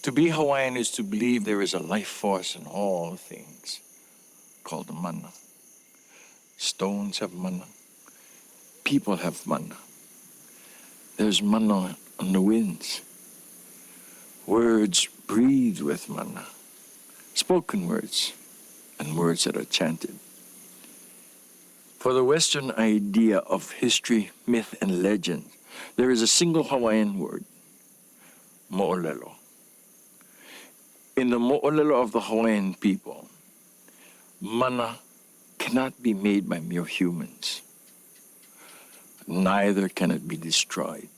To be Hawaiian is to believe there is a life force in all things, called mana. Stones have mana. People have mana. There's mana on the winds. Words breathe with mana. Spoken words and words that are chanted. For the Western idea of history, myth, and legend, there is a single Hawaiian word, mo'olelo. In the mo'olelo of the Hawaiian people, mana cannot be made by mere humans. Neither can it be destroyed.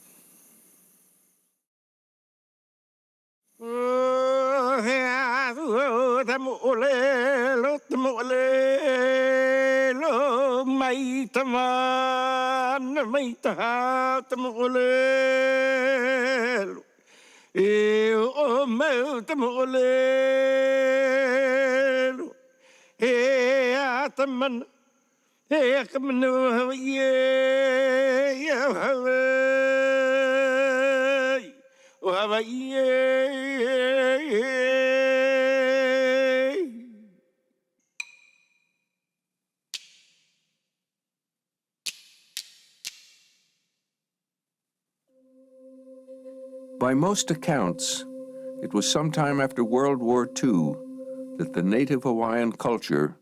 By most accounts, it was sometime after World War II that the native Hawaiian culture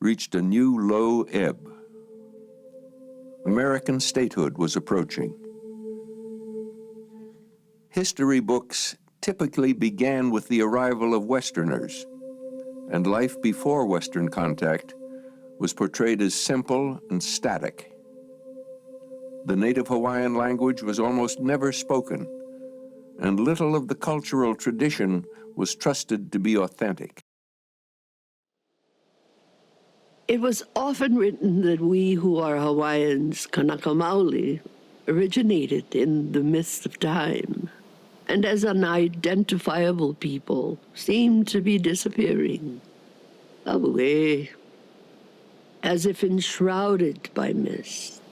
reached a new low ebb. American statehood was approaching. History books typically began with the arrival of Westerners, and life before Western contact was portrayed as simple and static. The native Hawaiian language was almost never spoken, and little of the cultural tradition was trusted to be authentic. It was often written that we who are Hawaiians, Kanaka Maoli, originated in the mist of time, and as unidentifiable people seemed to be disappearing, away, as if enshrouded by mist.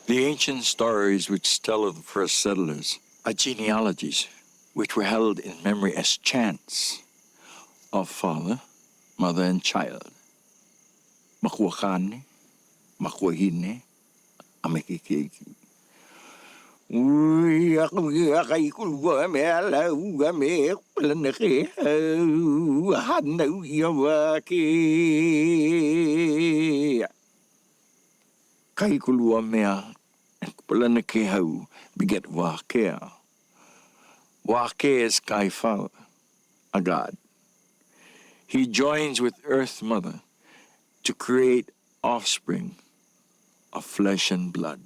The ancient stories which tell of the first settlers are genealogies, which were held in memory as chants of father, mother, and child. Makahiki, Makahine, Makahiki. Kaikulua mea, and kupalana ke hau, beget Wakea. Wake is Kaifau, a god. He joins with Earth Mother to create offspring of flesh and blood.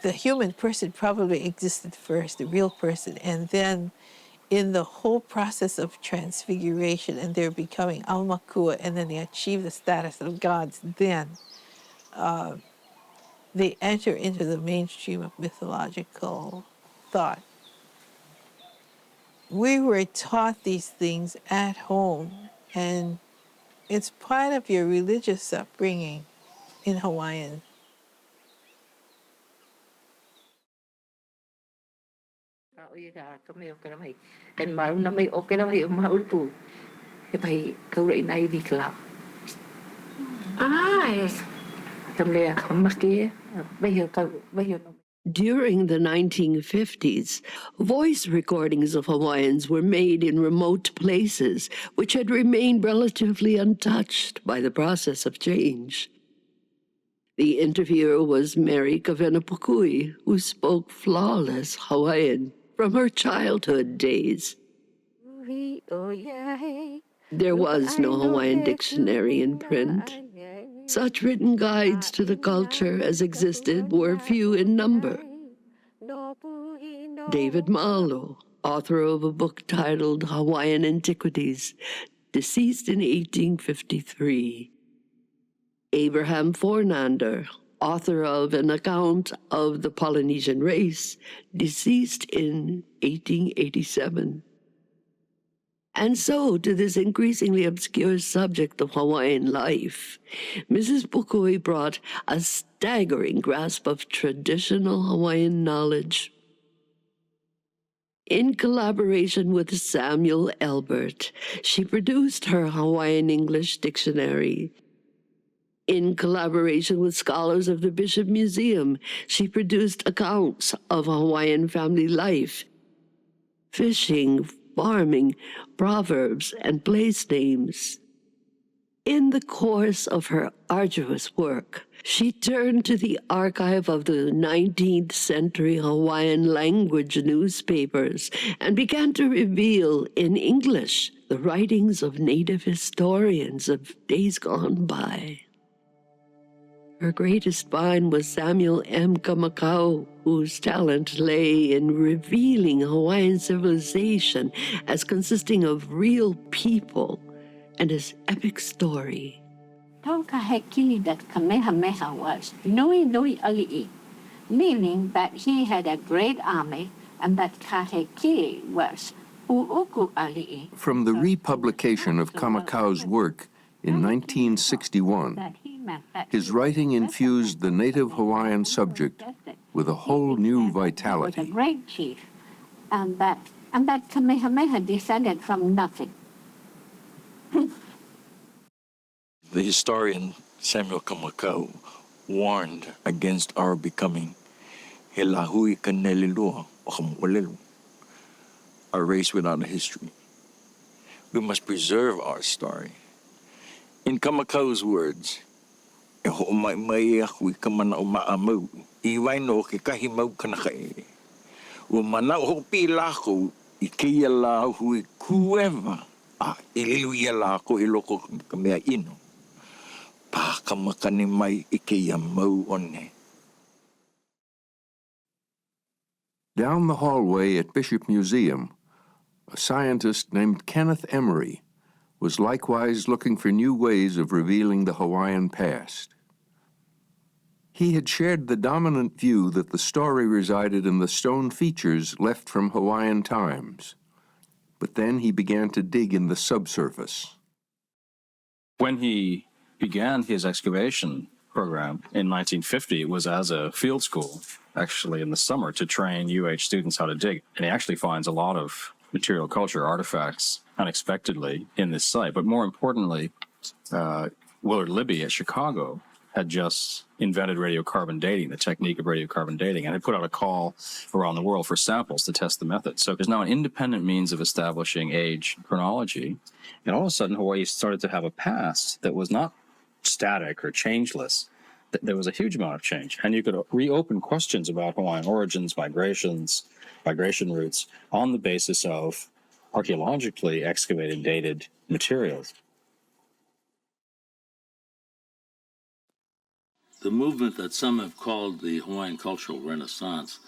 The human person probably existed first, the real person, and then in the whole process of transfiguration and they're becoming Aumakua, and then they achieve the status of gods, then they enter into the mainstream of mythological thought. We were taught these things at home, and it's part of your religious upbringing in Hawaiian. During the 1950s, voice recordings of Hawaiians were made in remote places which had remained relatively untouched by the process of change. The interviewer was Mary Kawena Pukui, who spoke flawless Hawaiian from her childhood days. There was no Hawaiian dictionary in print. Such written guides to the culture as existed were few in number. David Malo, author of a book titled Hawaiian Antiquities, deceased in 1853. Abraham Fornander, author of an account of the Polynesian race, deceased in 1887. And so to this increasingly obscure subject of Hawaiian life, Mrs. Pukui brought a staggering grasp of traditional Hawaiian knowledge. In collaboration with Samuel Elbert, she produced her Hawaiian English dictionary. In collaboration with scholars of the Bishop Museum, she produced accounts of Hawaiian family life, fishing, farming, proverbs, and place names. In the course of her arduous work, she turned to the archive of the 19th century Hawaiian language newspapers and began to reveal in English the writings of native historians of days gone by. Her greatest find was Samuel M. Kamakau, whose talent lay in revealing Hawaiian civilization as consisting of real people and his epic story. Tom Kahekili that Kamehameha was nui nui ali'i, meaning that he had a great army, and that Kahekili was u'uku ali'i. From the republication of Kamakau's work in 1961, his writing infused the native Hawaiian subject with a whole new vitality. He was a great chief, and that Kamehameha descended from nothing. The historian Samuel Kamakau warned against our becoming he lahui kanelilua o kamu'olelo, a race without a history. We must preserve our story. In Kamakau's words, e ho'omai aku I kamana o ma'amau, iwai no ke kahimau kanakae. O mana o pilako I keia la hui kueva, ililu ia la ko iloko kamea ino. Pa kamakani mai I keia mau one. Down the hallway at Bishop Museum, a scientist named Kenneth Emery was likewise looking for new ways of revealing the Hawaiian past. He had shared the dominant view that the story resided in the stone features left from Hawaiian times. But then he began to dig in the subsurface. When he began his excavation program in 1950, it was as a field school, actually in the summer, to train UH students how to dig. And he actually finds a lot of material culture artifacts unexpectedly in this site. But more importantly, Willard Libby at Chicago had just invented radiocarbon dating, the technique of radiocarbon dating, and had put out a call around the world for samples to test the method. So there's now an independent means of establishing age chronology. And all of a sudden, Hawaii started to have a past that was not static or changeless. There was a huge amount of change. And you could reopen questions about Hawaiian origins, migration routes, on the basis of archaeologically excavated, dated materials. The movement that some have called the Hawaiian Cultural Renaissance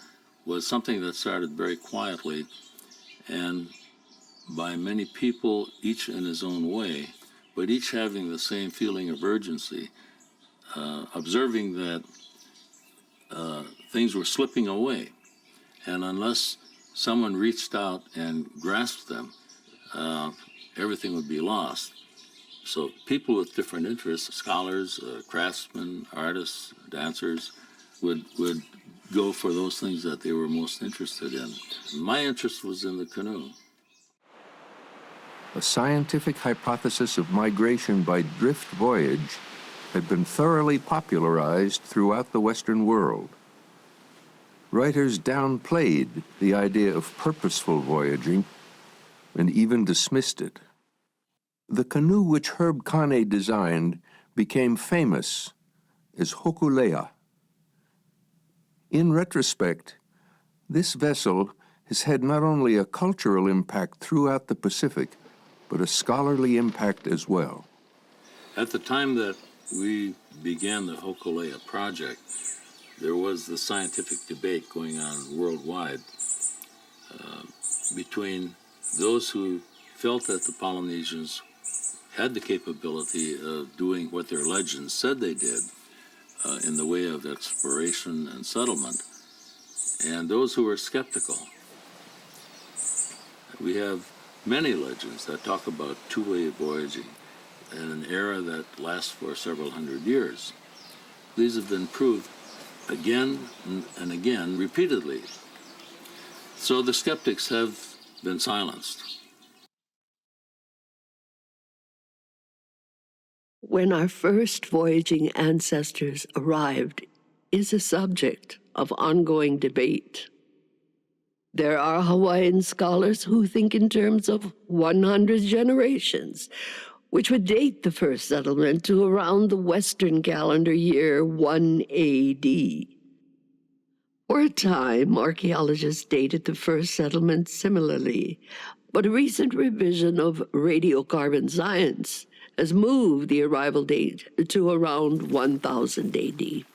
was something that started very quietly and by many people, each in his own way, but each having the same feeling of urgency, observing that things were slipping away. And unless someone reached out and grasped them, everything would be lost. So people with different interests, scholars, craftsmen, artists, dancers, would go for those things that they were most interested in. My interest was in the canoe. A scientific hypothesis of migration by drift voyage had been thoroughly popularized throughout the Western world. Writers downplayed the idea of purposeful voyaging and even dismissed it. The canoe which Herb Kāne designed became famous as Hokule'a. In retrospect, this vessel has had not only a cultural impact throughout the Pacific, but a scholarly impact as well. At the time that we began the Hokule'a project, there was the scientific debate going on worldwide between those who felt that the Polynesians had the capability of doing what their legends said they did in the way of exploration and settlement, and those who were skeptical. We have many legends that talk about two-way voyaging in an era that lasts for several hundred years. These have been proved again and again, repeatedly. So the skeptics have been silenced. When our first voyaging ancestors arrived is a subject of ongoing debate. There are Hawaiian scholars who think in terms of 100 generations, which would date the first settlement to around the Western calendar year 1 AD. For a time, archaeologists dated the first settlement similarly, but a recent revision of radiocarbon science has moved the arrival date to around 1000 AD.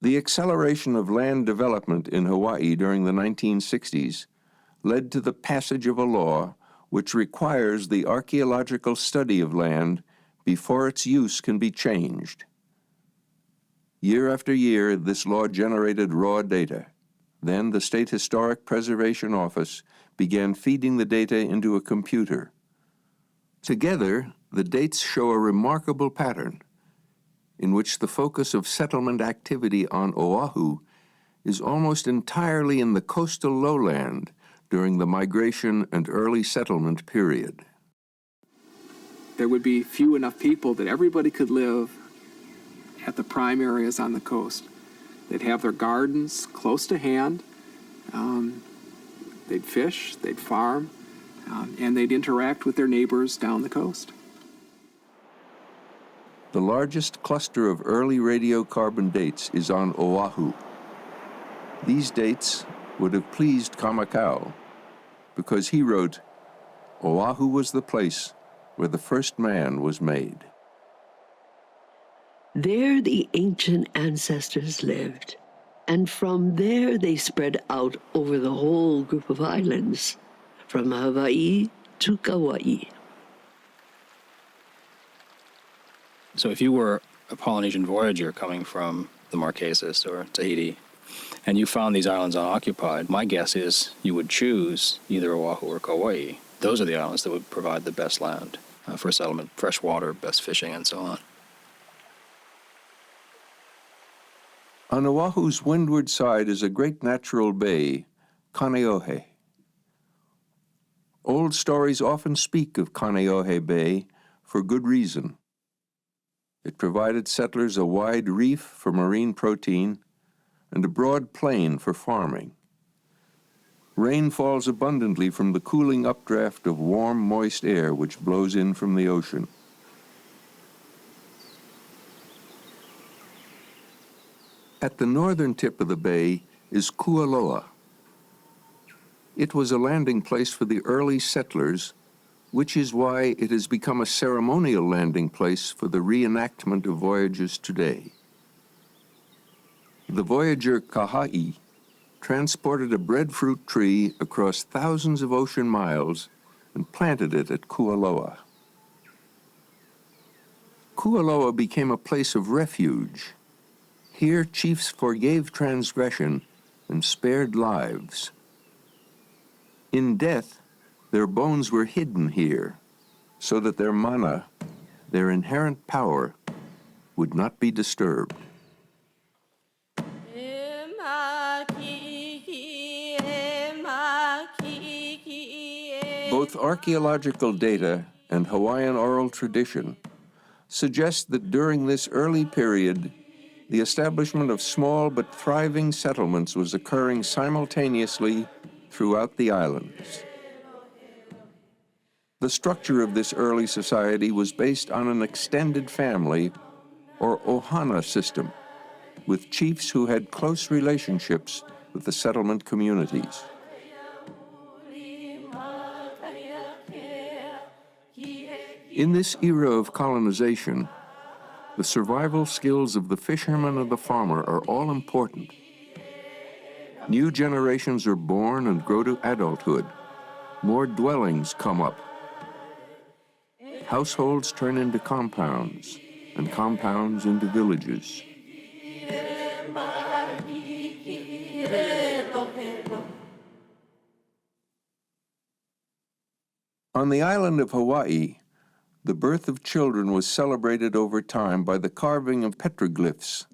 The acceleration of land development in Hawaii during the 1960s led to the passage of a law which requires the archaeological study of land before its use can be changed. Year after year, this law generated raw data. Then the State Historic Preservation Office began feeding the data into a computer. Together, the dates show a remarkable pattern in which the focus of settlement activity on Oʻahu is almost entirely in the coastal lowland during the migration and early settlement period. There would be few enough people that everybody could live at the prime areas on the coast. They'd have their gardens close to hand, they'd fish, they'd farm, and they'd interact with their neighbors down the coast. The largest cluster of early radiocarbon dates is on Oʻahu. These dates would have pleased Kamakau because he wrote, "Oʻahu was the place where the first man was made." There the ancient ancestors lived, and from there they spread out over the whole group of islands, from Hawaii to Kauaʻi. So if you were a Polynesian voyager coming from the Marquesas or Tahiti, and you found these islands unoccupied, my guess is you would choose either Oʻahu or Kauaʻi. Those are the islands that would provide the best land for settlement, fresh water, best fishing, and so on. On Oahu's windward side is a great natural bay, Kaneohe. Old stories often speak of Kaneohe Bay for good reason. It provided settlers a wide reef for marine protein and a broad plain for farming. Rain falls abundantly from the cooling updraft of warm, moist air which blows in from the ocean. At the northern tip of the bay is Kualoa. It was a landing place for the early settlers, which is why it has become a ceremonial landing place for the reenactment of voyages today. The voyager Kaha'i transported a breadfruit tree across thousands of ocean miles and planted it at Kualoa. Kualoa became a place of refuge. Here chiefs forgave transgression and spared lives. In death, their bones were hidden here, so that their mana, their inherent power, would not be disturbed. Both archaeological data and Hawaiian oral tradition suggest that during this early period, the establishment of small but thriving settlements was occurring simultaneously throughout the islands. The structure of this early society was based on an extended family, or ohana system, with chiefs who had close relationships with the settlement communities. In this era of colonization, the survival skills of the fisherman and the farmer are all important. New generations are born and grow to adulthood. More dwellings come up. Households turn into compounds, and compounds into villages. On the island of Hawaii, the birth of children was celebrated over time by the carving of petroglyphs.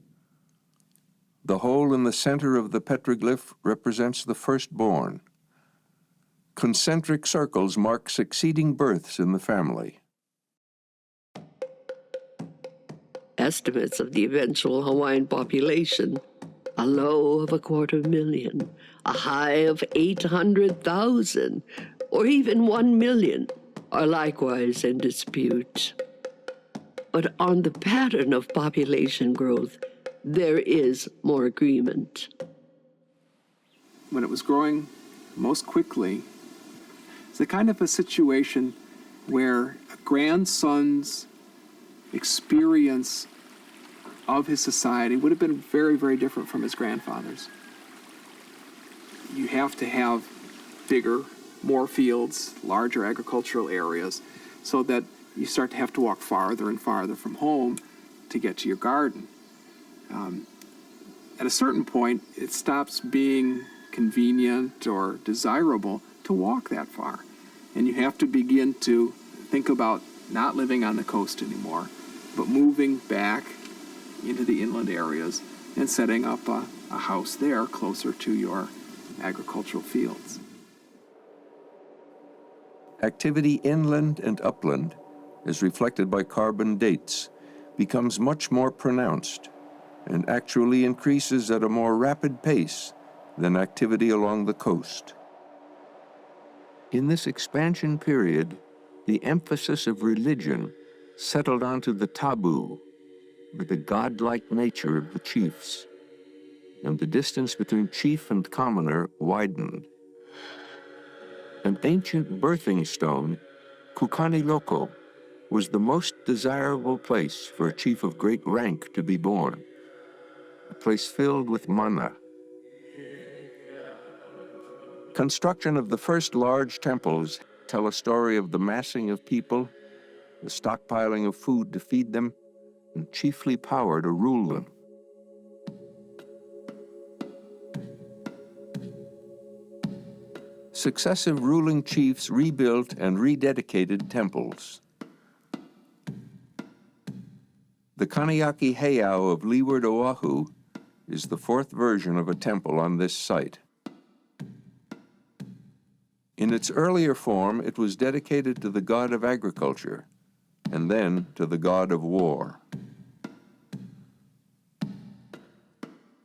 The hole in the center of the petroglyph represents the firstborn. Concentric circles mark succeeding births in the family. Estimates of the eventual Hawaiian population, a low of 250,000, a high of 800,000, or even 1 million, are likewise in dispute. But on the pattern of population growth, there is more agreement. When it was growing most quickly, it's a kind of a situation where a grandson's experience of his society would have been very, very different from his grandfather's. You have to have bigger, more fields, larger agricultural areas, so that you start to have to walk farther and farther from home to get to your garden. At a certain point, it stops being convenient or desirable to walk that far. And you have to begin to think about not living on the coast anymore, but moving back into the inland areas and setting up a house there closer to your agricultural fields. Activity inland and upland, as reflected by carbon dates, becomes much more pronounced and actually increases at a more rapid pace than activity along the coast. In this expansion period, the emphasis of religion settled onto the tabu, with the godlike nature of the chiefs, and the distance between chief and commoner widened. An ancient birthing stone, Kukani Loko, was the most desirable place for a chief of great rank to be born, a place filled with mana. Construction of the first large temples tell a story of the massing of people, the stockpiling of food to feed them, and chiefly power to rule them. Successive ruling chiefs rebuilt and rededicated temples. The Kaneohe Heiau of leeward Oʻahu is the fourth version of a temple on this site. In its earlier form, it was dedicated to the god of agriculture, and then to the god of war.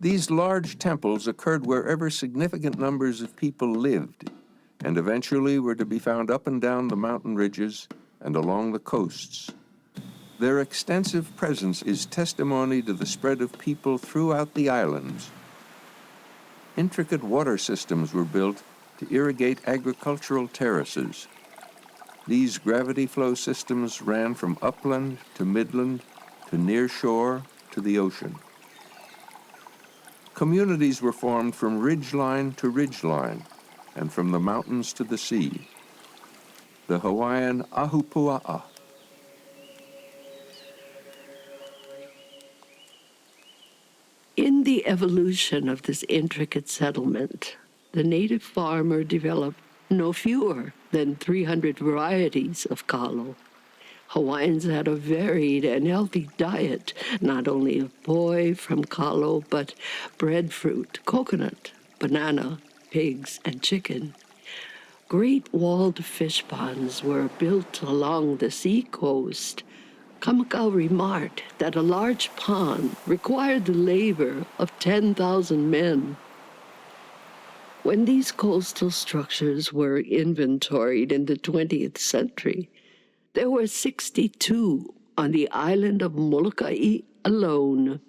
These large temples occurred wherever significant numbers of people lived, and eventually were to be found up and down the mountain ridges and along the coasts. Their extensive presence is testimony to the spread of people throughout the islands. Intricate water systems were built to irrigate agricultural terraces. These gravity flow systems ran from upland to midland to near shore to the ocean. Communities were formed from ridgeline to ridgeline and from the mountains to the sea. The Hawaiian ahupua'a. In the evolution of this intricate settlement, the native farmer developed no fewer than 300 varieties of kalo. Hawaiians had a varied and healthy diet, not only of poi from kalo, but breadfruit, coconut, banana, pigs, and chicken. Great walled fish ponds were built along the seacoast. Kamakau remarked that a large pond required the labor of 10,000 men. When these coastal structures were inventoried in the 20th century, there were 62 on the island of Molokai alone.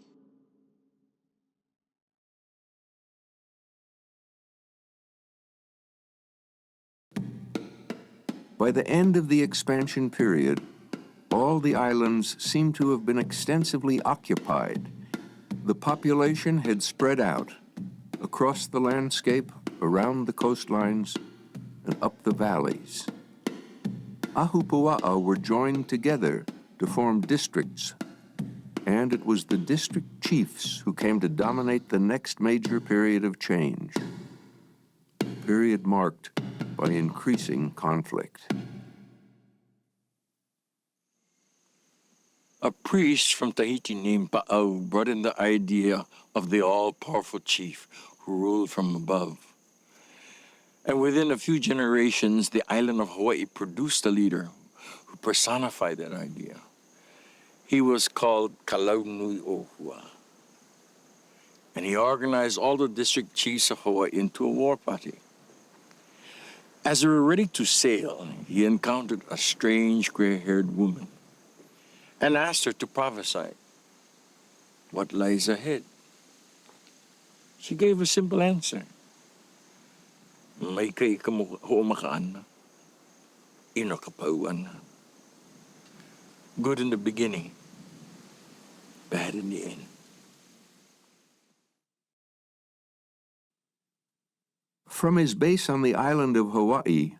By the end of the expansion period, all the islands seem to have been extensively occupied. The population had spread out across the landscape, around the coastlines, and up the valleys. Ahupua'a were joined together to form districts. And it was the district chiefs who came to dominate the next major period of change, a period marked by increasing conflict. A priest from Tahiti named Pa'au brought in the idea of the all-powerful chief who ruled from above. And within a few generations, the island of Hawaii produced a leader who personified that idea. He was called Kalaunuiohua. And he organized all the district chiefs of Hawaii into a war party. As they were ready to sail, he encountered a strange gray-haired woman and asked her to prophesy what lies ahead. She gave a simple answer. May kay ka ho'omakaan na, inokapauan na. Good in the beginning, bad in the end. From his base on the island of Hawaii,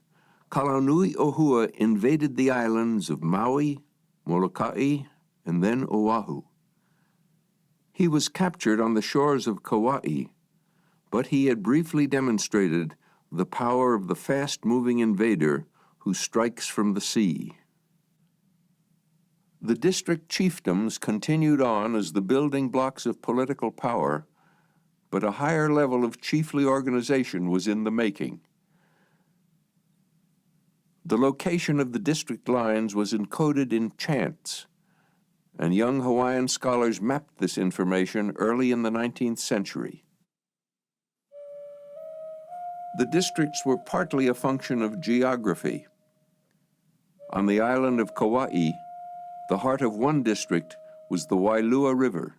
Kalaunuiohua invaded the islands of Maui, Molokai, and then Oʻahu. He was captured on the shores of Kauaʻi, but he had briefly demonstrated the power of the fast-moving invader who strikes from the sea. The district chiefdoms continued on as the building blocks of political power, but a higher level of chiefly organization was in the making. The location of the district lines was encoded in chants, and young Hawaiian scholars mapped this information early in the 19th century. The districts were partly a function of geography. On the island of Kauaʻi, the heart of one district was the Wailua River,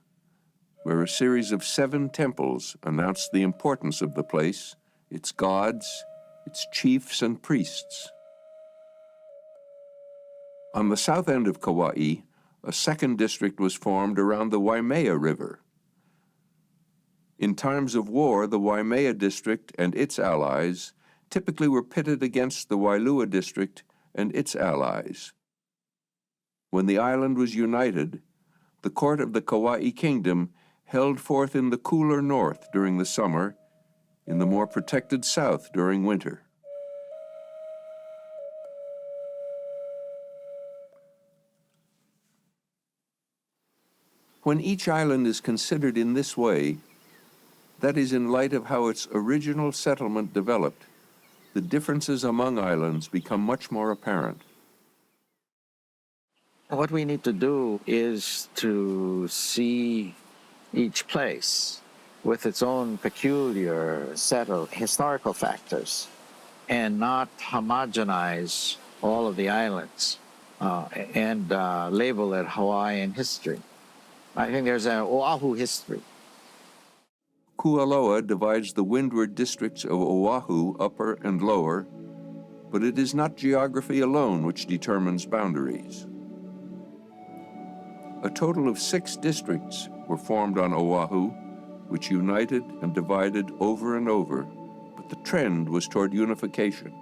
where a series of 7 temples announced the importance of the place, its gods, its chiefs and priests. On the south end of Kauaʻi, a second district was formed around the Waimea River. In times of war, the Waimea district and its allies typically were pitted against the Wailua district and its allies. When the island was united, the court of the Kauaʻi kingdom held forth in the cooler north during the summer, in the more protected south during winter. When each island is considered in this way, that is in light of how its original settlement developed, the differences among islands become much more apparent. What we need to do is to see each place with its own peculiar set of historical factors and not homogenize all of the islands and label it Hawaiian history. I think there's an Oʻahu history. Kualoa divides the windward districts of Oʻahu, upper and lower, but it is not geography alone which determines boundaries. A total of 6 districts were formed on Oʻahu, which united and divided over and over, but the trend was toward unification.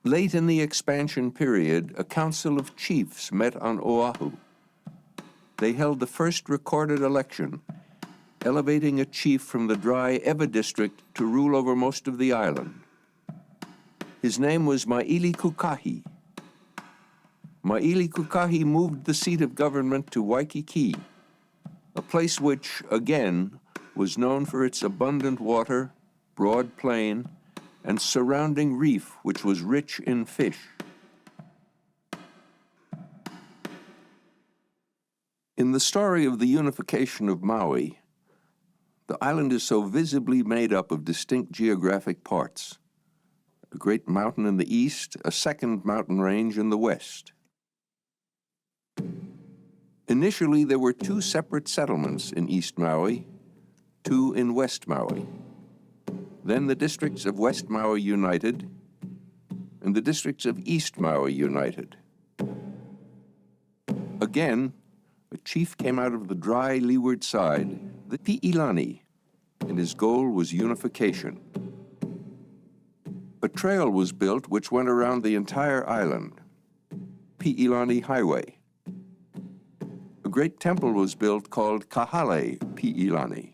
Late in the expansion period, a council of chiefs met on Oʻahu. They held the first recorded election, elevating a chief from the dry Ewa district to rule over most of the island. His name was Maili Kukahi. Maili Kukahi moved the seat of government to Waikiki, a place which, again, was known for its abundant water, broad plain, and surrounding reef which was rich in fish. In the story of the unification of Maui, the island is so visibly made up of distinct geographic parts. A great mountain in the east, a second mountain range in the west. Initially, there were 2 separate settlements in East Maui, 2 in West Maui. Then the districts of West Maui united, and the districts of East Maui united. Again, a chief came out of the dry leeward side, the Pi'ilani, and his goal was unification. A trail was built which went around the entire island. Piʻilani Highway. A great temple was built called Kahale Piʻilani.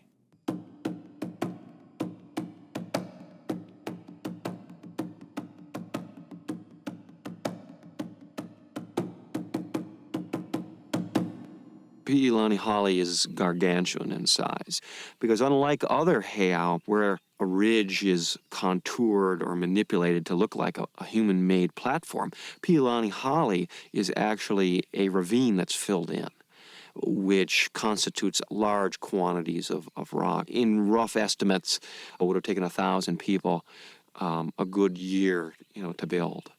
Piʻilani Hawaiʻi is gargantuan in size because unlike other heiau where a ridge is contoured or manipulated to look like a human-made platform, Piʻilani Hawaiʻi is actually a ravine that's filled in, which constitutes large quantities of rock. In rough estimates, it would have taken 1,000 people a good year, to build.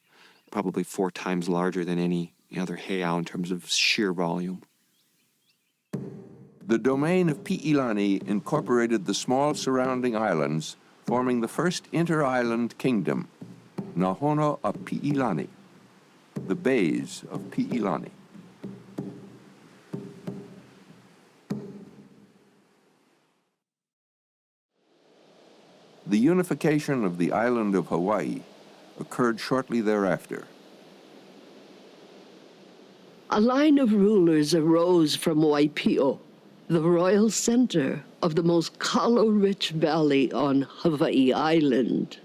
Probably 4 times larger than any other heiau in terms of sheer volume. The domain of Piʻilani incorporated the small surrounding islands, forming the first inter-island kingdom, Nahono a Piʻilani, the bays of Piʻilani. The unification of the island of Hawaii occurred shortly thereafter. A line of rulers arose from Waipio, the royal center of the most color-rich valley on Hawaii Island.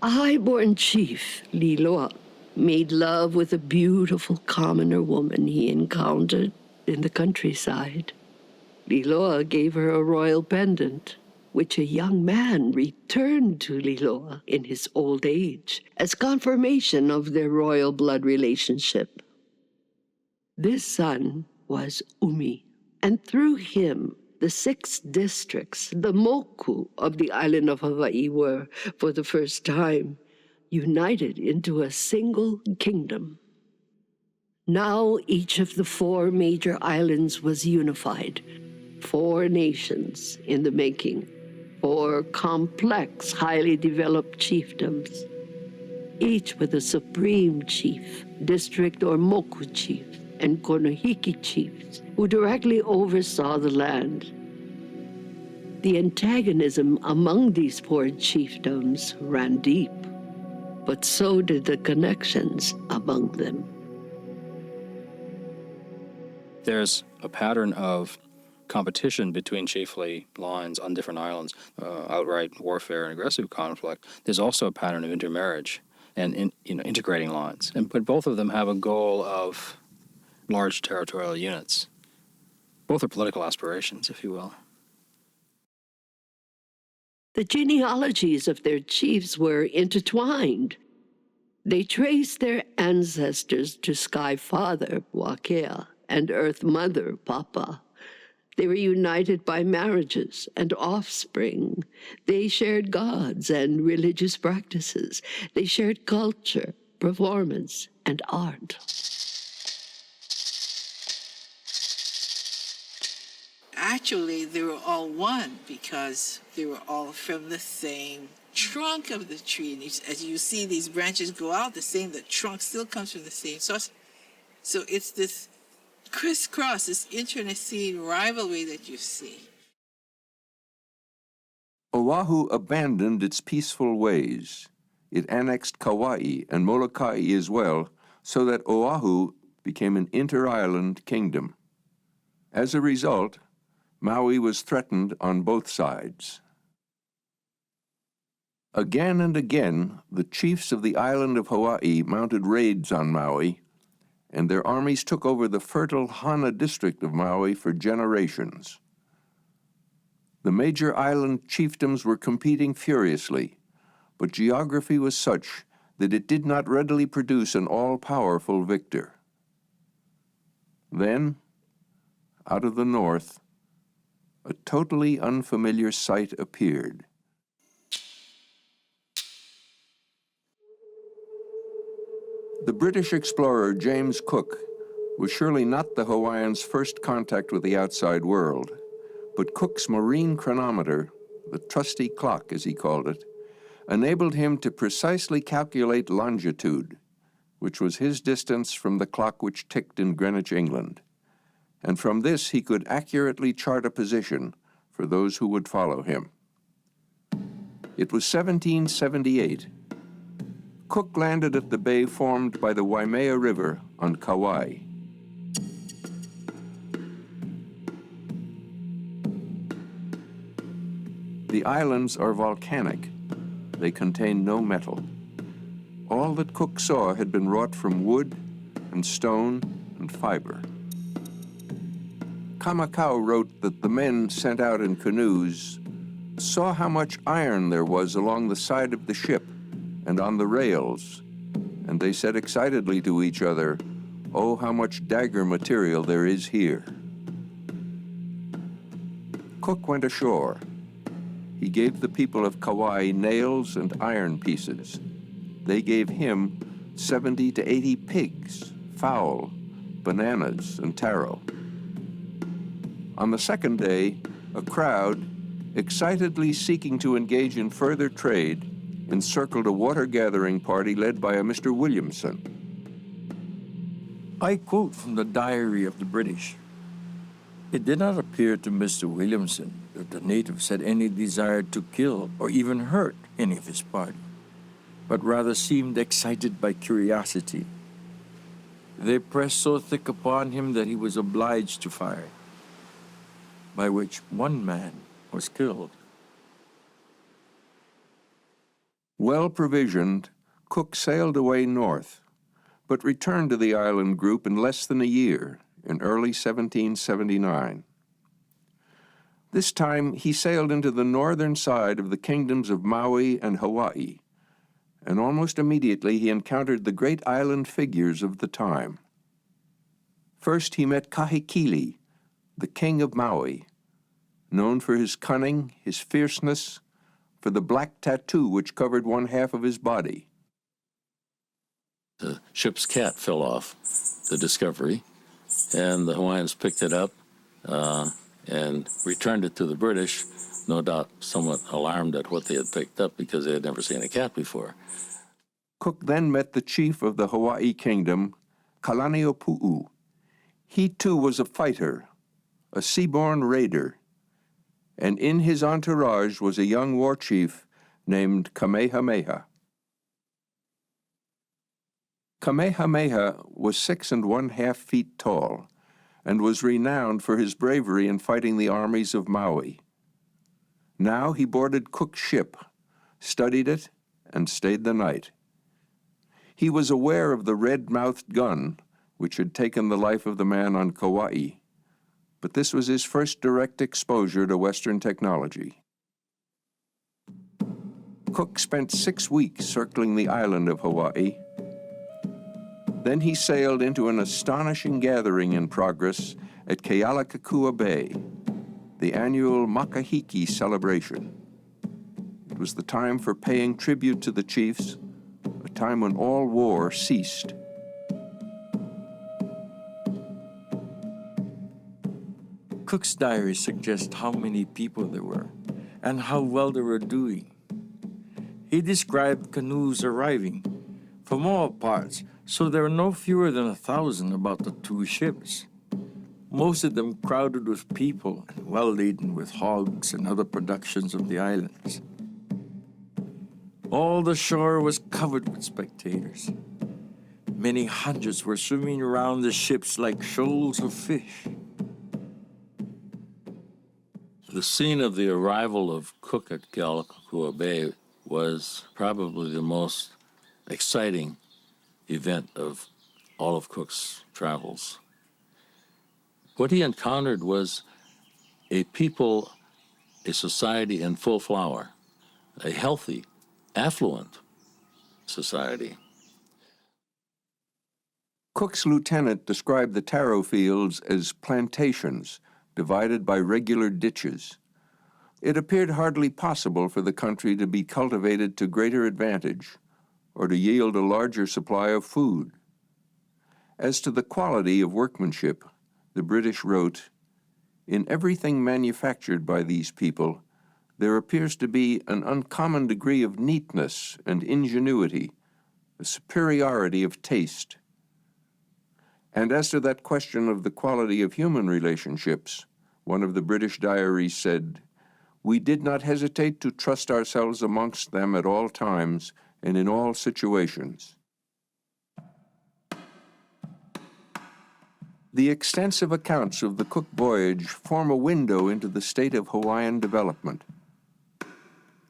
A high-born chief, Liloa, made love with a beautiful commoner woman he encountered in the countryside. Liloa gave her a royal pendant, which a young man returned to Liloa in his old age as confirmation of their royal blood relationship. This son was Umi, and through him, the 6 districts, the moku of the island of Hawaii, were, for the first time, united into a single kingdom. Now each of the 4 major islands was unified, 4 nations in the making, 4 complex, highly developed chiefdoms, each with a supreme chief, district or moku chief, and Kaneohe chiefs who directly oversaw the land. The antagonism among these 4 chiefdoms ran deep, but so did the connections among them. There's a pattern of competition between chiefly lines on different islands, outright warfare and aggressive conflict. There's also a pattern of intermarriage and integrating lines. But both of them have a goal of large territorial units. Both are political aspirations, if you will. The genealogies of their chiefs were intertwined. They traced their ancestors to Sky Father, Wakea, and Earth Mother, Papa. They were united by marriages and offspring. They shared gods and religious practices. They shared culture, performance, and art. Actually, they were all one because they were all from the same trunk of the tree. And as you see these branches go out, the trunk still comes from the same source. So it's this crisscross, this internecine rivalry that you see. Oʻahu abandoned its peaceful ways. It annexed Kauaʻi and Molokai as well, so that Oʻahu became an inter-island kingdom. As a result, Maui was threatened on both sides. Again and again, the chiefs of the island of Hawaii mounted raids on Maui, and their armies took over the fertile Hana district of Maui for generations. The major island chiefdoms were competing furiously, but geography was such that it did not readily produce an all-powerful victor. Then, out of the north, a totally unfamiliar sight appeared. The British explorer James Cook was surely not the Hawaiians' first contact with the outside world, but Cook's marine chronometer, the trusty clock as he called it, enabled him to precisely calculate longitude, which was his distance from the clock which ticked in Greenwich, England. And from this he could accurately chart a position for those who would follow him. It was 1778. Cook landed at the bay formed by the Waimea River on Kauaʻi. The islands are volcanic. They contain no metal. All that Cook saw had been wrought from wood and stone and fiber. Kamakau wrote that the men sent out in canoes saw how much iron there was along the side of the ship and on the rails, and they said excitedly to each other, "Oh, how much dagger material there is here." Cook went ashore. He gave the people of Kauaʻi nails and iron pieces. They gave him 70 to 80 pigs, fowl, bananas, and taro. On the second day, a crowd, excitedly seeking to engage in further trade, encircled a water-gathering party led by a Mr. Williamson. I quote from the diary of the British. It did not appear to Mr. Williamson that the natives had any desire to kill or even hurt any of his party, but rather seemed excited by curiosity. They pressed so thick upon him that he was obliged to fire, by which one man was killed. Well provisioned, Cook sailed away north, but returned to the island group in less than a year, in early 1779. This time he sailed into the northern side of the kingdoms of Maui and Hawaiʻi, and almost immediately he encountered the great island figures of the time. First he met Kahekili, the king of Maui, known for his cunning, his fierceness, for the black tattoo which covered one half of his body. The ship's cat fell off the Discovery, and the Hawaiians picked it up and returned it to the British, no doubt somewhat alarmed at what they had picked up because they had never seen a cat before. Cook then met the chief of the Hawaii kingdom, Kalaniʻopuʻu. He too was a fighter, a seaborne raider, and in his entourage was a young war chief named Kamehameha. Kamehameha was 6 1/2 feet tall and was renowned for his bravery in fighting the armies of Maui. Now he boarded Cook's ship, studied it, and stayed the night. He was aware of the red-mouthed gun, which had taken the life of the man on Kauaʻi, but this was his first direct exposure to Western technology. Cook spent 6 weeks circling the island of Hawaii. Then he sailed into an astonishing gathering in progress at Kealakekua Bay, the annual Makahiki celebration. It was the time for paying tribute to the chiefs, a time when all war ceased. Cook's diary suggests how many people there were and how well they were doing. He described canoes arriving from all parts, so there were no fewer than 1,000 about the 2 ships, most of them crowded with people and well laden with hogs and other productions of the islands. All the shore was covered with spectators. Many hundreds were swimming around the ships like shoals of fish. The scene of the arrival of Cook at Kealakekua Bay was probably the most exciting event of all of Cook's travels. What he encountered was a people, a society in full flower, a healthy, affluent society. Cook's lieutenant described the taro fields as plantations divided by regular ditches. It appeared hardly possible for the country to be cultivated to greater advantage or to yield a larger supply of food. As to the quality of workmanship, the British wrote, "In everything manufactured by these people, there appears to be an uncommon degree of neatness and ingenuity, a superiority of taste." And as to that question of the quality of human relationships, one of the British diaries said, "We did not hesitate to trust ourselves amongst them at all times, and in all situations. The extensive accounts of the Cook voyage form a window into the state of Hawaiian development.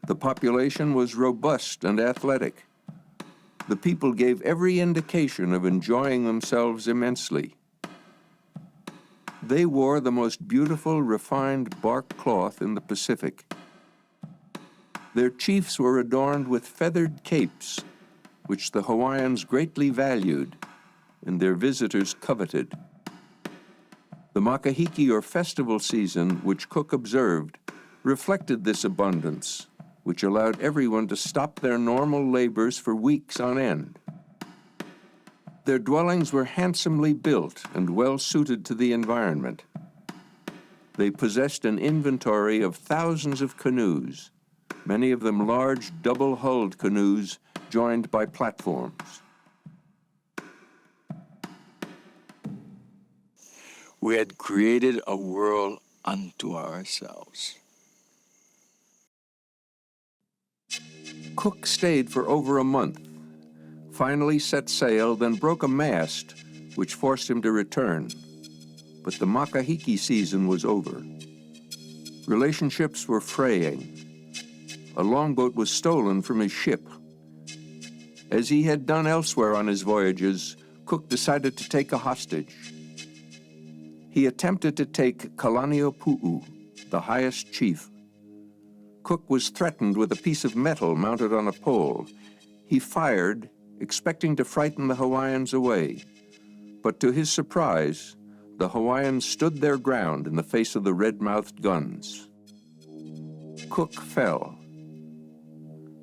The population was robust and athletic. The people gave every indication of enjoying themselves immensely. They wore the most beautiful, refined bark cloth in the Pacific. Their chiefs were adorned with feathered capes, which the Hawaiians greatly valued and their visitors coveted. The Makahiki, or festival season, which Cook observed, reflected this abundance, which allowed everyone to stop their normal labors for weeks on end. Their dwellings were handsomely built and well suited to the environment. They possessed an inventory of thousands of canoes, many of them large double-hulled canoes joined by platforms. We had created a world unto ourselves. Cook stayed for over a month, finally set sail, then broke a mast, which forced him to return. But the Makahiki season was over. Relationships were fraying. A longboat was stolen from his ship. As he had done elsewhere on his voyages, Cook decided to take a hostage. He attempted to take Kalaniʻopuʻu, the highest chief. Cook was threatened with a piece of metal mounted on a pole. He fired, expecting to frighten the Hawaiians away. But to his surprise, the Hawaiians stood their ground in the face of the red-mouthed guns. Cook fell.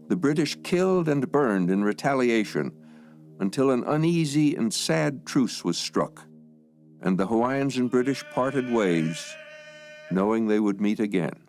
The British killed and burned in retaliation until an uneasy and sad truce was struck, and the Hawaiians and British parted ways, knowing they would meet again.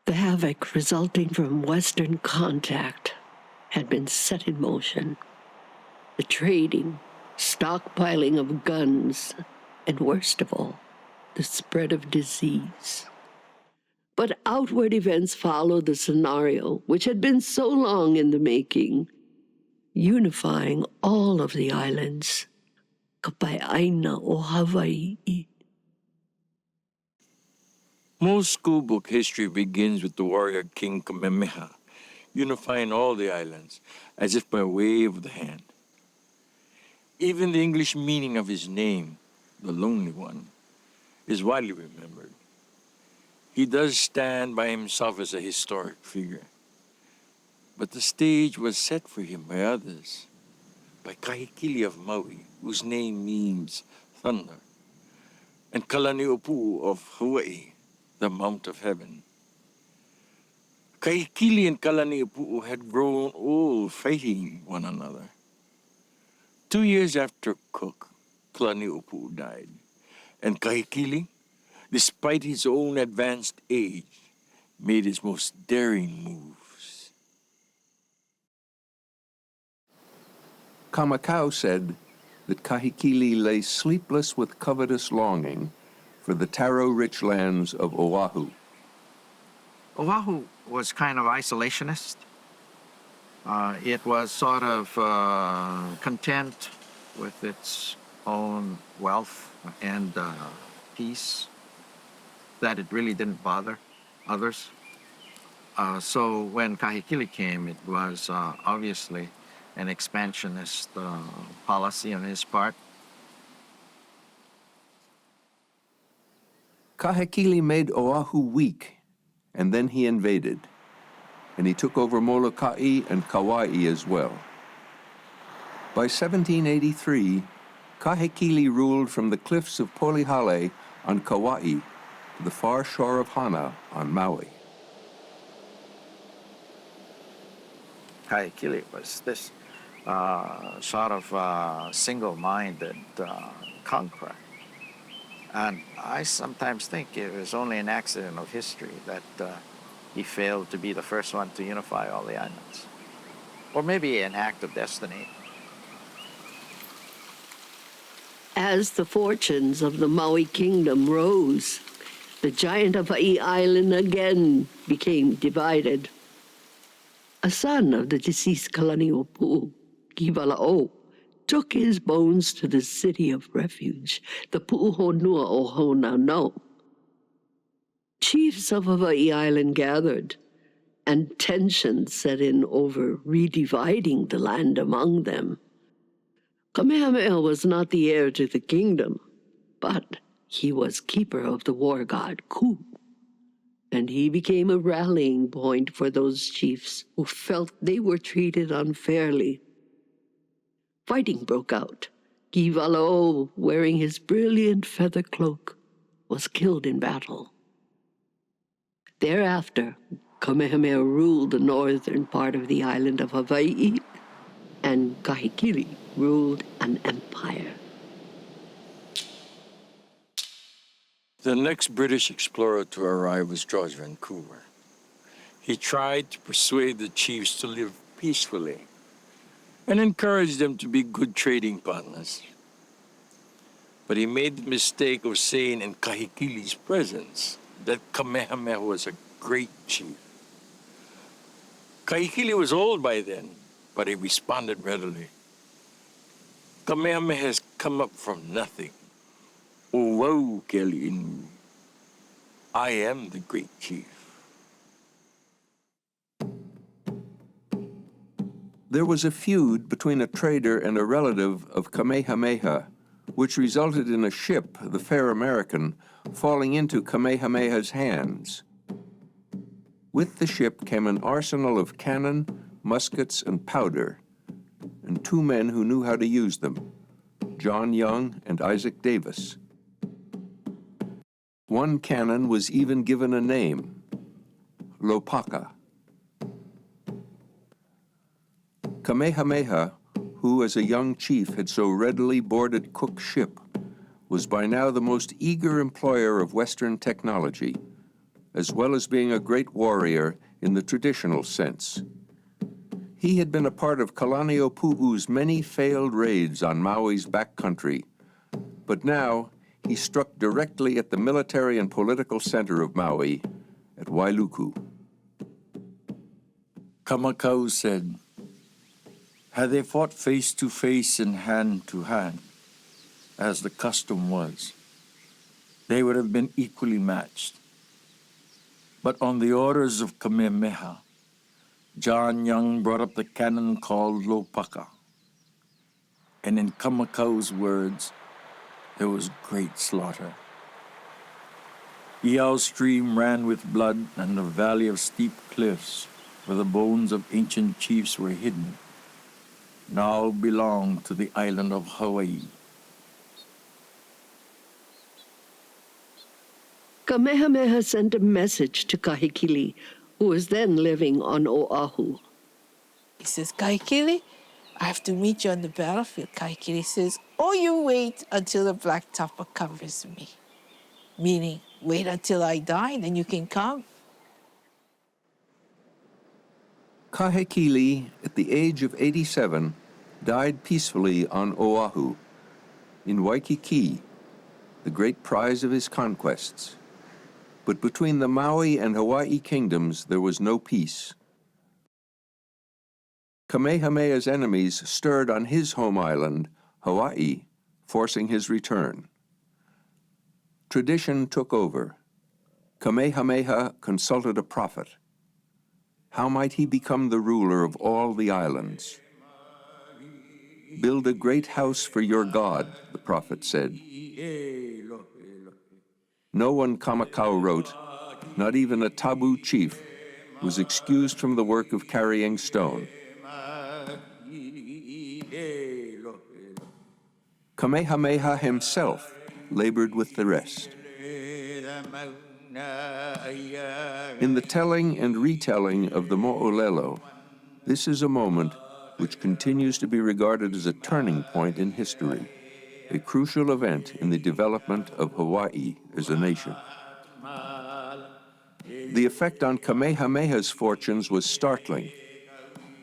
The havoc resulting from Western contact had been set in motion. The trading, stockpiling of guns, and worst of all, the spread of disease. But outward events followed the scenario which had been so long in the making, unifying all of the islands. Kapai'aina o Hawaiʻi. Most schoolbook history begins with the warrior king Kamehameha, unifying all the islands, as if by a wave of the hand. Even the English meaning of his name, the Lonely One, is widely remembered. He does stand by himself as a historic figure. But the stage was set for him by others, by Kahekili of Maui, whose name means thunder, and Kalaniʻopuʻu of Hawaii, the Mount of Heaven. Kahekili and Kalaniʻopuʻu had grown old fighting one another. 2 years after Cook, Kalaniʻopuʻu died, and Kahekili, despite his own advanced age, made his most daring moves. Kamakau said that Kahekili lay sleepless with covetous longing for the taro-rich lands of Oʻahu. Oʻahu was kind of isolationist. It was sort of content with its own wealth and peace, that it really didn't bother others. So when Kahekili came, it was obviously an expansionist policy on his part. Kahekili made Oʻahu weak, and then he invaded, and he took over Molokaʻi and Kauaʻi as well. By 1783, Kahekili ruled from the cliffs of Polihale on Kauaʻi to the far shore of Hana on Maui. Kahekili was this sort of single-minded conqueror. And I sometimes think it was only an accident of history that he failed to be the first one to unify all the islands. Or maybe an act of destiny. As the fortunes of the Maui kingdom rose, the giant Hawaiʻi island again became divided. A son of the deceased Kalaniʻōpuʻu, Kivala'o, took his bones to the city of refuge, the Puʻuhonua o Honaunau. Chiefs of Hawaiʻi Island gathered, and tension set in over redividing the land among them. Kamehameha was not the heir to the kingdom, but he was keeper of the war god Ku, and he became a rallying point for those chiefs who felt they were treated unfairly. Fighting broke out. Kivala'o, wearing his brilliant feather cloak, was killed in battle. Thereafter, Kamehameha ruled the northern part of the island of Hawaiʻi, and Kahekili ruled an empire. The next British explorer to arrive was George Vancouver. He tried to persuade the chiefs to live peacefully and encourage them to be good trading partners. But he made the mistake of saying in Kahekili's presence that Kamehameha was a great chief. Kahekili was old by then, but he responded readily. Kamehameha has come up from nothing. Oʻahu keli inu. I am the great chief. There was a feud between a trader and a relative of Kamehameha, which resulted in a ship, the Fair American, falling into Kamehameha's hands. With the ship came an arsenal of cannon, muskets, and powder, and two men who knew how to use them, John Young and Isaac Davis. One cannon was even given a name, Lopaka. Kamehameha, who as a young chief had so readily boarded Cook's ship, was by now the most eager employer of Western technology, as well as being a great warrior in the traditional sense. He had been a part of Kalaniʻōpuʻu's many failed raids on Maui's backcountry, but now he struck directly at the military and political center of Maui, at Wailuku. Kamakau said, had they fought face to face and hand to hand, as the custom was, they would have been equally matched. But on the orders of Kamehameha, John Young brought up the cannon called Lopaka. And in Kamakau's words, there was great slaughter. Iao Stream ran with blood, and the valley of steep cliffs, where the bones of ancient chiefs were hidden, now belonged to the island of Hawaii. Kamehameha sent a message to Kahekili, who was then living on Oʻahu. He says, Kahekili, I have to meet you on the battlefield. Kahekili says, oh, you wait until the black tapa covers me. Meaning, wait until I die, then you can come. Kahekili, at the age of 87, died peacefully on Oʻahu, in Waikiki, the great prize of his conquests. But between the Maui and Hawaiʻi kingdoms, there was no peace. Kamehameha's enemies stirred on his home island, Hawaii, forcing his return. Tradition took over. Kamehameha consulted a prophet. How might he become the ruler of all the islands? Build a great house for your God, the prophet said. No one, Kamakau wrote, not even a tabu chief, was excused from the work of carrying stone. Kamehameha himself labored with the rest. In the telling and retelling of the mo'olelo, this is a moment which continues to be regarded as a turning point in history. a crucial event in the development of Hawaii as a nation. The effect on Kamehameha's fortunes was startling.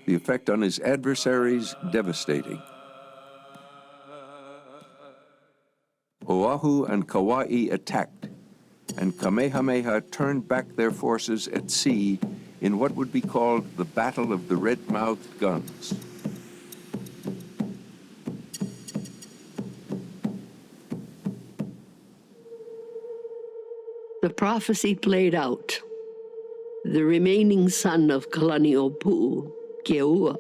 The effect on his adversaries, devastating. Oʻahu and Kauaʻi attacked, and Kamehameha turned back their forces at sea in what would be called the Battle of the Red-Mouthed Guns. The prophecy played out. The remaining son of Kalaniʻōpuʻu, Keoua,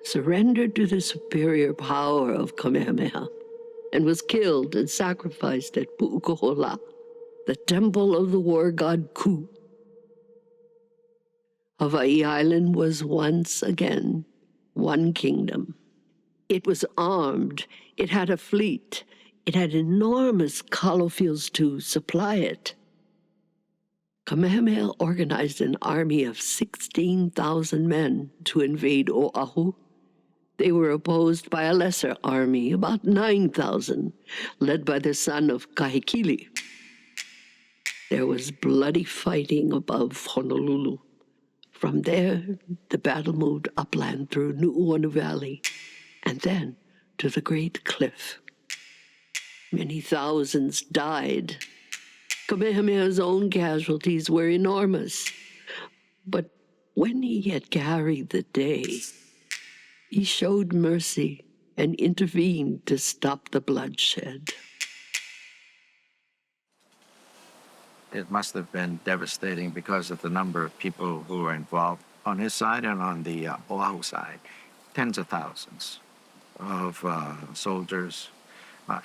surrendered to the superior power of Kamehameha and was killed and sacrificed at Puʻukohola, the temple of the war god Ku. Hawaii Island was once again one kingdom. It was armed, it had a fleet, it had enormous kalo fields to supply it. Kamehameha organized an army of 16,000 men to invade Oʻahu. They were opposed by a lesser army, about 9,000, led by the son of Kahekili. There was bloody fighting above Honolulu. From there, the battle moved upland through Nu'uanu Valley, and then to the Great Cliff. Many thousands died. Kamehameha's own casualties were enormous. But when he had carried the day, he showed mercy and intervened to stop the bloodshed. It must have been devastating because of the number of people who were involved on his side and on the Oahu side. Tens of thousands of soldiers.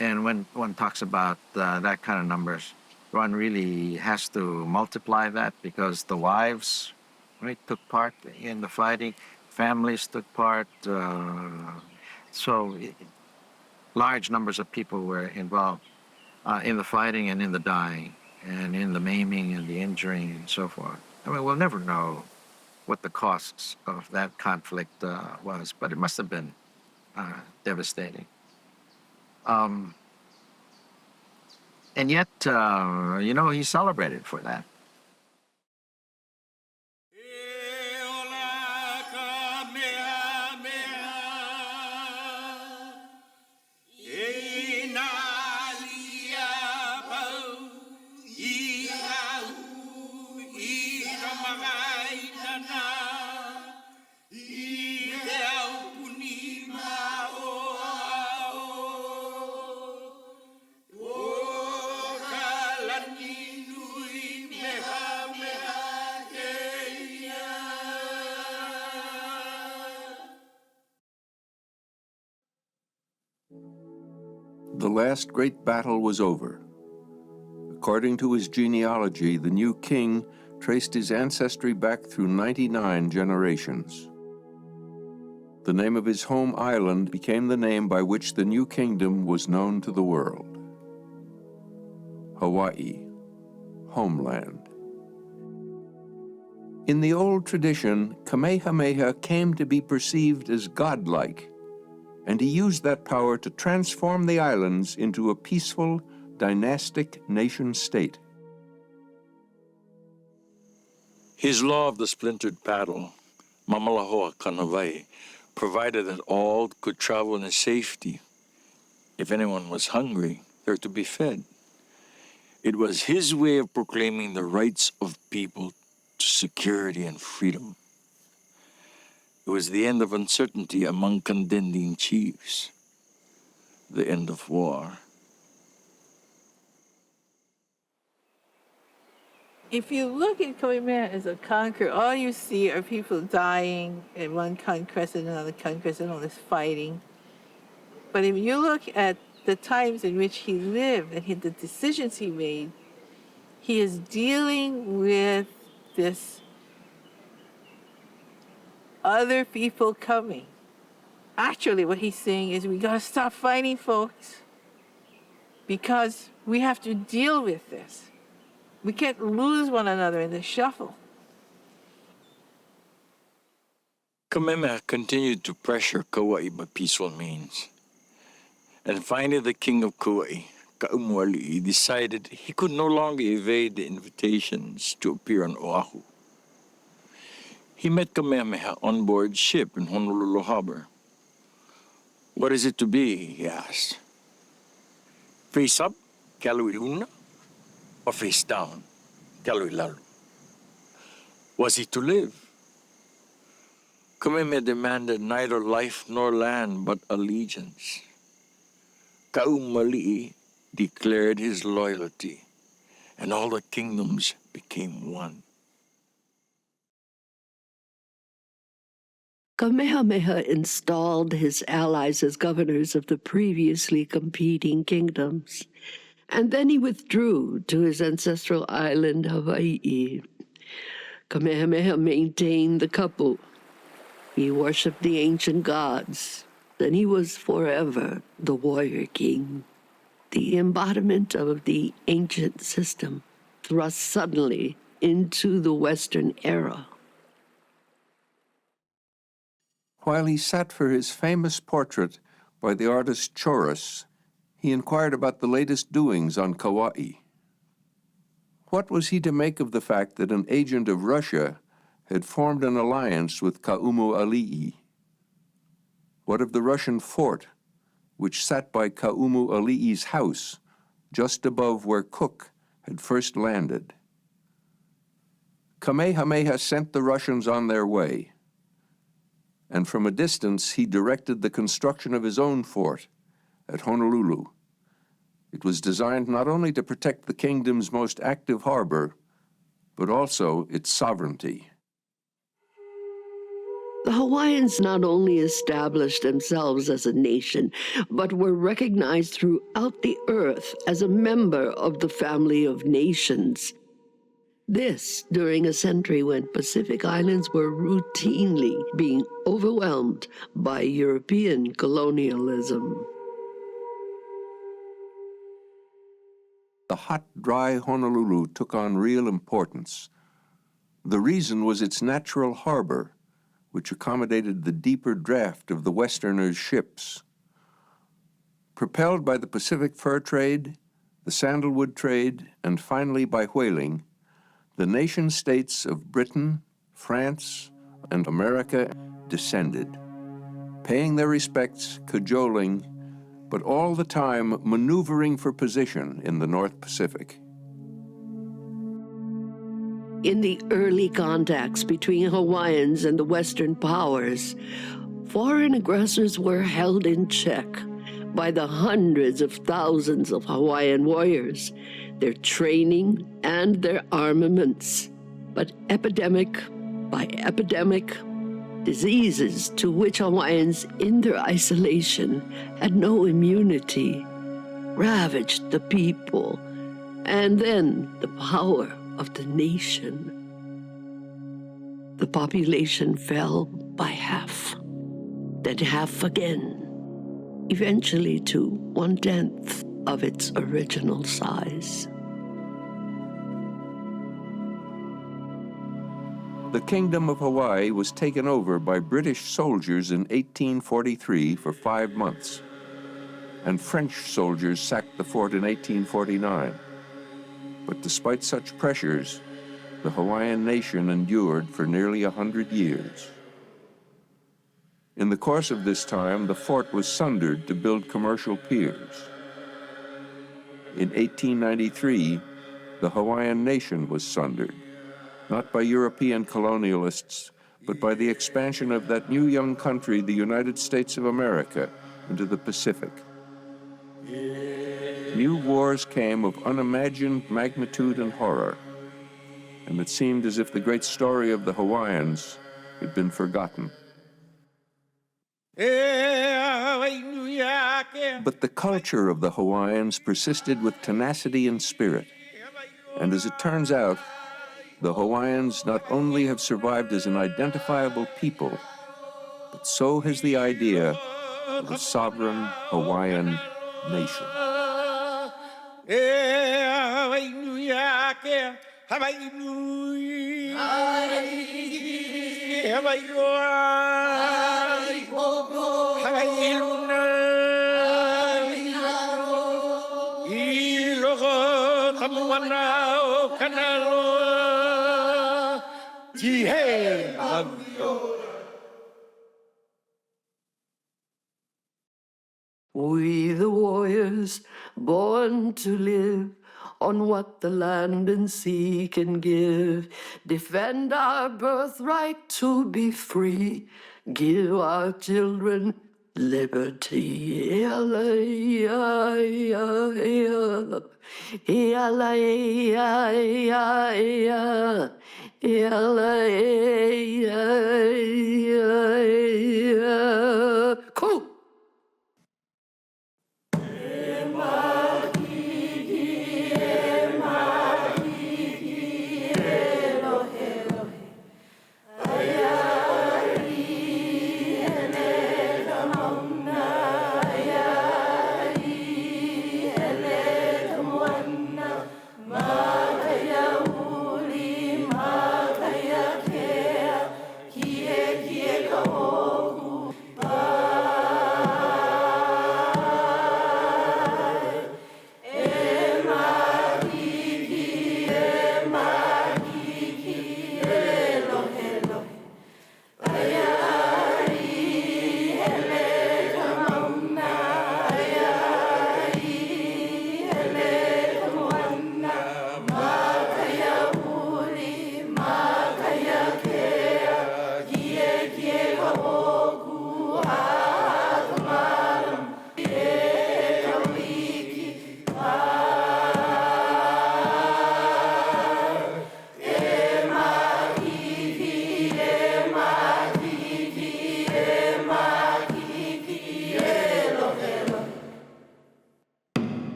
And when one talks about that kind of numbers, one really has to multiply that because the wives, right, took part in the fighting, families took part. Large numbers of people were involved in the fighting and in the dying and in the maiming and the injuring and so forth. I mean, we'll never know what the costs of that conflict was, but it must have been devastating. And yet, he's celebrated for that. The last great battle was over. According to his genealogy, the new king traced his ancestry back through 99 generations. The name of his home island became the name by which the new kingdom was known to the world. Hawaii, homeland. In the old tradition, Kamehameha came to be perceived as godlike, and he used that power to transform the islands into a peaceful, dynastic nation-state. His law of the splintered paddle, Mamalahoa Kanawai, provided that all could travel in safety. If anyone was hungry, they're to be fed. It was his way of proclaiming the rights of people to security and freedom. It was the end of uncertainty among contending chiefs, the end of war. If you look at Kamehameha as a conqueror, all you see are people dying at one conquest and another conquest and all this fighting. But if you look at the times in which he lived and the decisions he made, he is dealing with this other people coming. Actually, what he's saying is we gotta stop fighting, folks, because we have to deal with this. We can't lose one another in the shuffle. Kamehameha continued to pressure Kauaʻi by peaceful means. And finally, the king of Kauaʻi, Kaumu, decided he could no longer evade the invitations to appear on Oʻahu. He met Kamehameha on board ship in Honolulu Harbor. What is it to be, he asked. Face up, Kaluiluna, or face down, Kaluilalu? Was he to live? Kamehameha demanded neither life nor land, but allegiance. Kaumu declared his loyalty, and all the kingdoms became one. Kamehameha installed his allies as governors of the previously competing kingdoms, and then he withdrew to his ancestral island, Hawaiʻi. Kamehameha maintained the kapu. He worshipped the ancient gods, and he was forever the warrior king, the embodiment of the ancient system, thrust suddenly into the Western era. While he sat for his famous portrait by the artist Chorus, he inquired about the latest doings on Kauaʻi. What was he to make of the fact that an agent of Russia had formed an alliance with Kaumu? What of the Russian fort, which sat by Kaumu house, just above where Cook had first landed? Kamehameha sent the Russians on their way, and from a distance he directed the construction of his own fort at Honolulu. It was designed not only to protect the kingdom's most active harbor, but also its sovereignty. The Hawaiians not only established themselves as a nation, but were recognized throughout the earth as a member of the family of nations. This during a century when Pacific Islands were routinely being overwhelmed by European colonialism. The hot, dry Honolulu took on real importance. The reason was its natural harbor, which accommodated the deeper draft of the Westerners' ships. Propelled by the Pacific fur trade, the sandalwood trade, and finally by whaling, the nation-states of Britain, France, and America descended, paying their respects, cajoling, but all the time maneuvering for position in the North Pacific. In the early contacts between Hawaiians and the Western powers, foreign aggressors were held in check by the hundreds of thousands of Hawaiian warriors, their training, and their armaments. But epidemic by epidemic, diseases to which Hawaiians in their isolation had no immunity ravaged the people, and then the power of the nation. The population fell by half, then half again, eventually to 1/10 of its original size. The Kingdom of Hawaii was taken over by British soldiers in 1843 for 5 months, and French soldiers sacked the fort in 1849. But despite such pressures, the Hawaiian nation endured for nearly 100 years. In the course of this time, the fort was sundered to build commercial piers. In 1893, the Hawaiian nation was sundered, not by European colonialists, but by the expansion of that new young country, the United States of America, into the Pacific. New wars came of unimagined magnitude and horror, and it seemed as if the great story of the Hawaiians had been forgotten. But the culture of the Hawaiians persisted with tenacity and spirit, and as it turns out, the Hawaiians not only have survived as an identifiable people, but so has the idea of a sovereign Hawaiian nation. We the warriors, born to live on what the land and sea can give, defend our birthright to be free, give our children liberty. Cool.